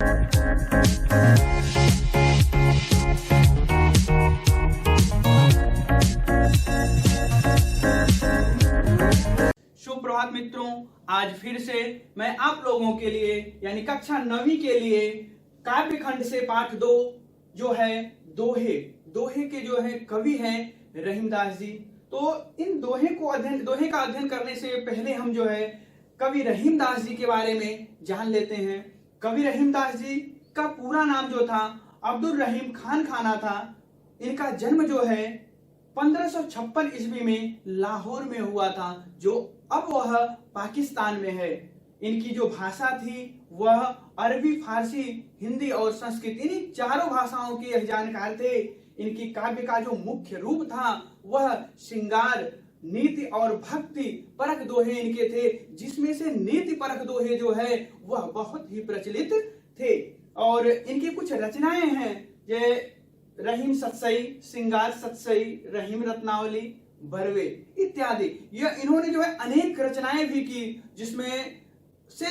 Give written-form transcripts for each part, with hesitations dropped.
सुप्रभात मित्रों, आज फिर से मैं आप लोगों के लिए यानी कक्षा 9वीं के लिए काव्य खंड से पाठ 2 जो है दोहे के जो है कवि हैं रहीमदास जी। तो इन दोहे का अध्ययन करने से पहले हम जो है कवि रहीमदास जी के बारे में जान लेते हैं। कवि रहीमदास जी का पूरा नाम जो था अब्दुल रहीम खान खाना था। इनका जन्म जो है 1556 ईस्वी में लाहौर में हुआ था, जो अब वह पाकिस्तान में है। इनकी जो भाषा थी वह अरबी, फारसी, हिंदी और संस्कृत, इन चारों भाषाओं के यह जानकार थे। इनकी काव्य का जो मुख्य रूप था वह श्रृंगार, नीति और भक्ति परक दोहे इनके थे, जिसमें से नीति परक दोहे जो है वह बहुत ही प्रचलित थे। और इनकी कुछ रचनाएं हैं, ये रहीम सतसई, श्रृंगार सतसई, रहीम रत्नावली, बरवे इत्यादि। यह इन्होंने जो है अनेक रचनाएं भी की, जिसमें से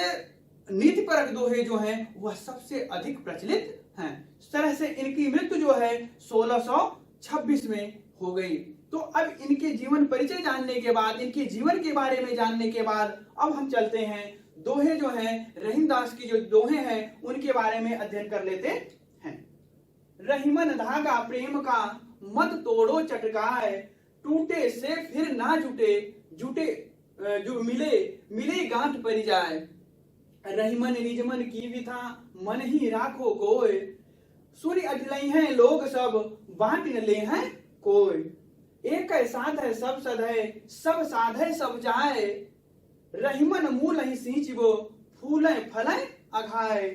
नीति परक दोहे जो हैं वह सबसे अधिक प्रचलित हैं। इस तरह से इनकी मृत्यु जो है 1626 में हो गई। तो अब इनके जीवन परिचय जानने के बाद, इनके जीवन के बारे में जानने के बाद अब हम चलते हैं दोहे जो हैं, रहीमदास की जो दोहे हैं उनके बारे में अध्ययन कर लेते हैं। रहीमन धागा प्रेम का मत तोड़ो चटकाए, टूटे से फिर ना जुटे जो मिले गांठ परी जाए। रहीमन निजमन की विथा मन ही राखो कोय, सूर्य अजलई हैं लोग सब बांट न ले हैं कोय। एक साध है सब सद है, सब साध है सब जाए, रहीमन मूल ही सींचबो फूले फले अघाए।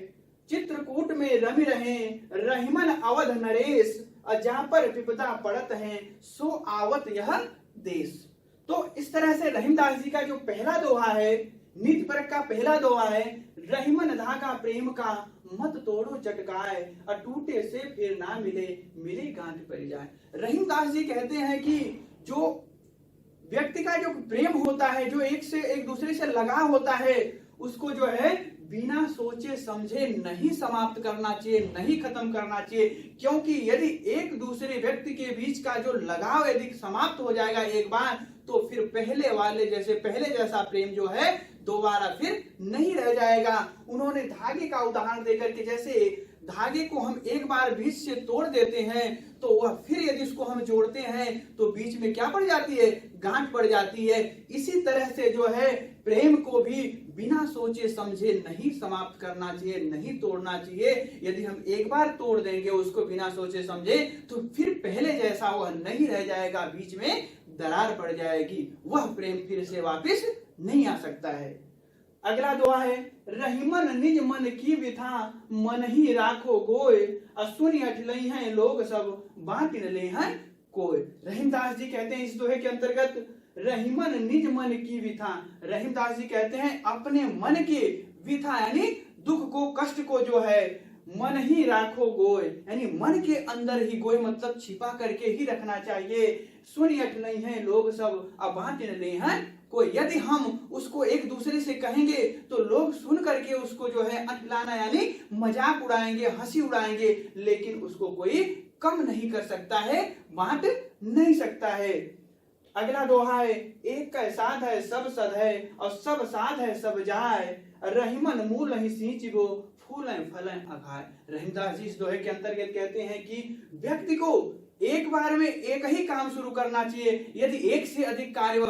चित्रकूट में रवि रहे रहीमन अवध नरेश, जहां पर विपदा पड़त है सो आवत यह देश। तो इस तरह से रहीमदास जी का जो पहला दोहा है, नीति परक का पहला दोहा है, रहीमन धागा प्रेम का मत तोड़ो चटकाए, टूटे से फिर ना मिले गांठ परी जाए। रहीमदास जी कहते हैं कि जो व्यक्ति का जो प्रेम होता है, जो एक दूसरे से लगाव होता है, उसको जो है बिना सोचे समझे नहीं समाप्त करना चाहिए, नहीं खत्म करना चाहिए। क्योंकि यदि एक दूसरे व्यक्ति के बीच का जो लगाव यदि समाप्त हो जाएगा एक बार, तो फिर पहले जैसा प्रेम जो है दोबारा फिर नहीं रह जाएगा। उन्होंने धागे का उदाहरण देकर के, जैसे धागे को हम एक बार बीच से तोड़ देते हैं तो वह फिर यदि उसको हम जोड़ते हैं तो बीच में क्या पड़ जाती है, गांठ पड़ जाती है। इसी तरह से जो है प्रेम को भी बिना सोचे समझे नहीं समाप्त करना चाहिए, नहीं तोड़ना चाहिए। यदि हम एक बार तोड़ देंगे उसको बिना सोचे समझे, तो फिर पहले जैसा वह नहीं रह जाएगा, बीच में दरार पड़ जाएगी, वह प्रेम फिर से वापस नहीं आ सकता है। अगला दोहा है, रहीमन निज मन की विथा मन ही राखो गोय, सुनि अटलई हैं लोग सब बांट न ले हैं कोय। रहीमदास जी कहते हैं इस दोहे के अंतर्गत, रहीमन निज मन की विथा, रहीमदास जी कहते हैं अपने मन की विथा यानी दुख को, कष्ट को जो है मन ही राखो गोय, यानी मन के अंदर ही, गोय मतलब छिपा करके ही रखना चाहिए। सुनि अटलई हैं लोग सब बांट न ले हैं कोई। यदि हम उसको एक दूसरे से कहेंगे तो लोग सुन करके उसको जो है अटलाना यानी मजाक उड़ाएंगे, हंसी उड़ाएंगे, लेकिन उसको कोई कम नहीं कर सकता है, बांट नहीं सकता है। अगला दोहा है, एक का साध है सब सद है, और सब साध है सब जाए, रहीमन मूल ही सींचबो फूलें फलें अघाए। रहीमदास जी इस दोहे के अंतर्गत कहते हैं कि व्यक्ति को एक बार में एक ही काम शुरू करना चाहिए। यदि एक से अधिक कार्य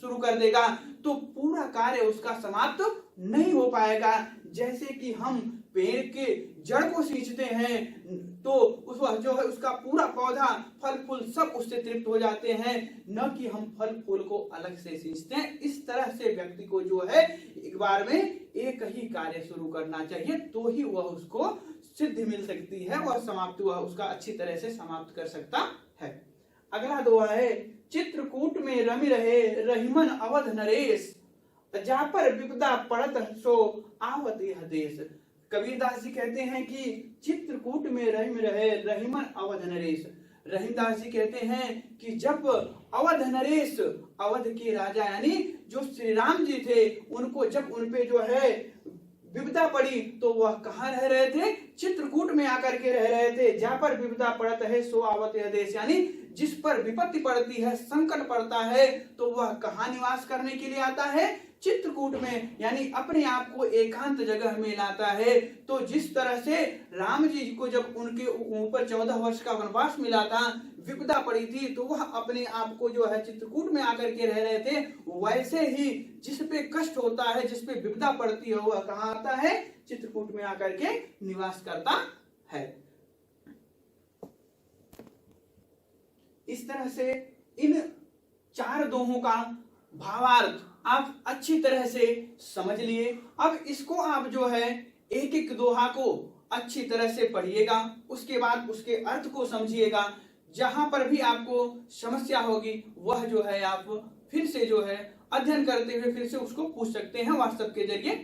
शुरू कर देगा तो पूरा कार्य उसका समाप्त नहीं हो पाएगा। जैसे कि हम पेड़ के जड़ को सींचते हैं तो जो है उसका पूरा पौधा, फल फूल सब उससे तृप्त हो जाते हैं, न कि हम फल फूल को अलग से सींचते हैं। इस तरह से व्यक्ति को जो है एक बार में एक ही कार्य शुरू करना चाहिए, तो ही वह उसको सिद्धि मिल सकती है और समाप्ति वह उसका अच्छी तरह से समाप्त कर सकता है। अगला दोहा है, चित्रकूट में रमि रहे रहीमन अवध नरेश, जा पर विपदा पड़त सो आवत यह देश। कबीरदास जी कहते हैं कि चित्रकूट में रहे रहीमन अवध नरेश। रहीमदास जी कहते हैं कि जब अवध नरेश, अवध के राजा यानी जो श्री राम जी थे, उनको जब उनपे जो है विपदा पड़ी तो वह कहाँ रह रहे थे? चित्रकूट में आकर के रह रहे थे। जहां पर विपदा पड़त है सो आवत है देश, यानी जिस पर विपत्ति पड़ती है, संकट पड़ता है, तो वह कहाँ निवास करने के लिए आता है? चित्रकूट में, यानी अपने आप को एकांत जगह में लाता है। तो जिस तरह से राम जी को जब उनके ऊपर 14 वर्ष का वनवास मिला था, विपदा पड़ी थी, तो वह अपने आप को जो है चित्रकूट में आकर के रह रहे थे, वैसे ही जिस पे कष्ट होता है, जिस पे विपदा पड़ती है, वह कहाँ आता है? चित्रकूट में आकर के निवास करता है। इस तरह से इन 4 दोहों का भावार्थ आप अच्छी तरह से समझ लिए। अब इसको आप जो है एक एक दोहा को अच्छी तरह से पढ़िएगा, उसके बाद उसके अर्थ को समझिएगा। जहां पर भी आपको समस्या होगी वह जो है आप फिर से जो है अध्ययन करते हुए फिर से उसको पूछ सकते हैं व्हाट्सएप के जरिए।